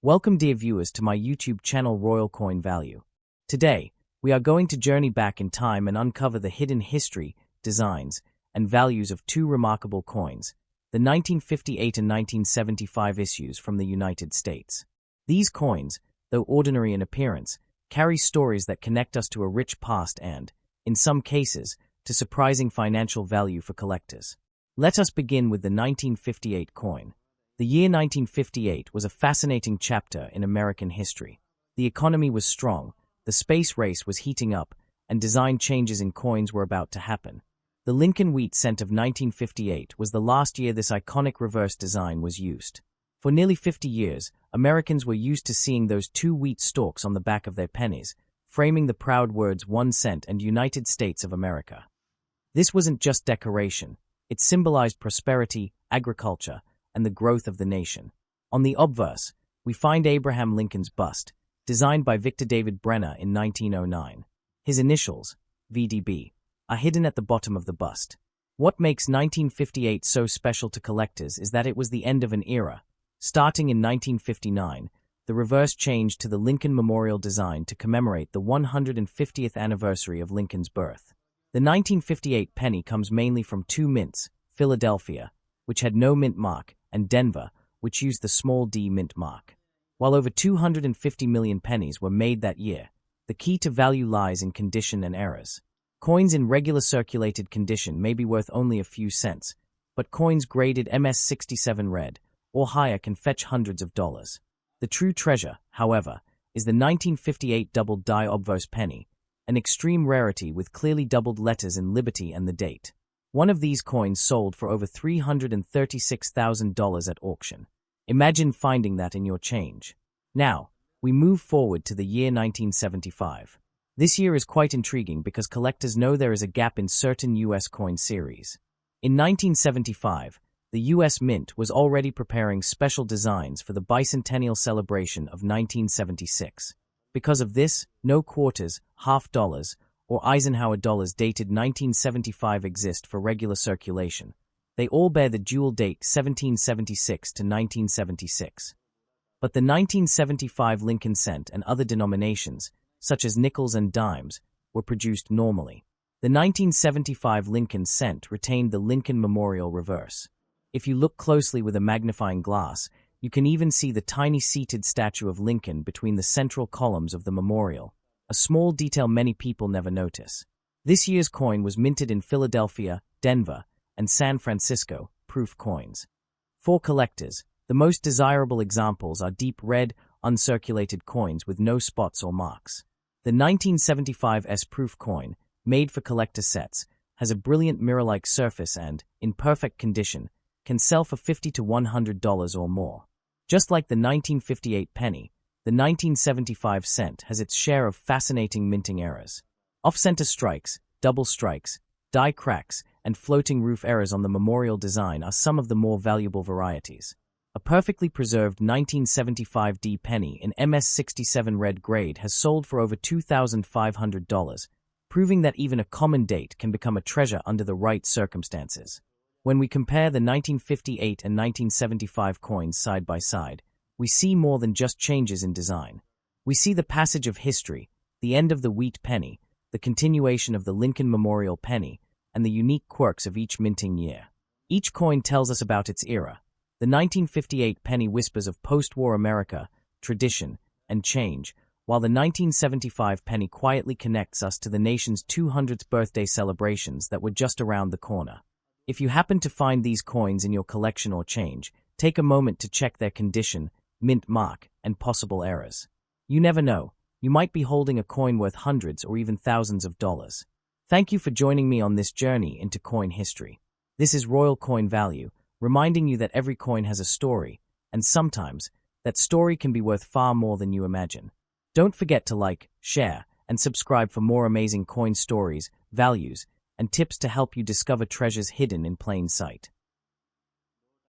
Welcome, dear viewers, to my YouTube channel Royal Coin Value. Today, we are going to journey back in time and uncover the hidden history, designs, and values of two remarkable coins, the 1958 and 1975 issues from the United States. These coins, though ordinary in appearance, carry stories that connect us to a rich past and, in some cases, to surprising financial value for collectors. Let us begin with the 1958 coin. The year 1958 was a fascinating chapter in American history. The economy was strong, the space race was heating up, and design changes in coins were about to happen. The Lincoln Wheat Cent of 1958 was the last year this iconic reverse design was used. For nearly 50 years, Americans were used to seeing those two wheat stalks on the back of their pennies, framing the proud words 1 cent and United States of America. This wasn't just decoration, it symbolized prosperity, agriculture, and the growth of the nation. On the obverse, we find Abraham Lincoln's bust, designed by Victor David Brenner in 1909. His initials, VDB, are hidden at the bottom of the bust. What makes 1958 so special to collectors is that it was the end of an era. Starting in 1959, the reverse changed to the Lincoln Memorial design to commemorate the 150th anniversary of Lincoln's birth. The 1958 penny comes mainly from two mints, Philadelphia, which had no mint mark, and Denver, which used the small d mint mark. While over 250 million pennies were made that year, the key to value lies in condition and errors. Coins in regular circulated condition may be worth only a few cents, but coins graded MS67 red or higher can fetch hundreds of dollars. The true treasure, however, is the 1958 doubled die obverse penny, an extreme rarity with clearly doubled letters in Liberty and the date. One of these coins sold for over $336,000 at auction. Imagine finding that in your change. Now, we move forward to the year 1975. This year is quite intriguing because collectors know there is a gap in certain U.S. coin series. In 1975, the U.S. Mint was already preparing special designs for the bicentennial celebration of 1976. Because of this, no quarters, half dollars, or Eisenhower dollars dated 1975 exist for regular circulation. They all bear the dual date 1776 to 1976. But the 1975 Lincoln Cent and other denominations, such as nickels and dimes, were produced normally. The 1975 Lincoln Cent retained the Lincoln Memorial reverse. If you look closely with a magnifying glass, you can even see the tiny seated statue of Lincoln between the central columns of the memorial, a small detail many people never notice. This year's coin was minted in Philadelphia, Denver, and San Francisco, proof coins. For collectors, the most desirable examples are deep red, uncirculated coins with no spots or marks. The 1975 S-proof coin, made for collector sets, has a brilliant mirror-like surface and, in perfect condition, can sell for $50 to $100 or more. Just like the 1958 penny, the 1975 cent has its share of fascinating minting errors. Off-center strikes, double strikes, die cracks, and floating roof errors on the memorial design are some of the more valuable varieties. A perfectly preserved 1975 D penny in MS67 red grade has sold for over $2,500, proving that even a common date can become a treasure under the right circumstances. When we compare the 1958 and 1975 coins side by side, we see more than just changes in design. We see the passage of history, the end of the wheat penny, the continuation of the Lincoln Memorial penny, and the unique quirks of each minting year. Each coin tells us about its era. The 1958 penny whispers of post-war America, tradition, and change, while the 1975 penny quietly connects us to the nation's 200th birthday celebrations that were just around the corner. If you happen to find these coins in your collection or change, take a moment to check their condition, mint mark, and possible errors. You never know, you might be holding a coin worth hundreds or even thousands of dollars. Thank you for joining me on this journey into coin history. This is Royal Coin Value, reminding you that every coin has a story, and sometimes, that story can be worth far more than you imagine. Don't forget to like, share, and subscribe for more amazing coin stories, values, and tips to help you discover treasures hidden in plain sight.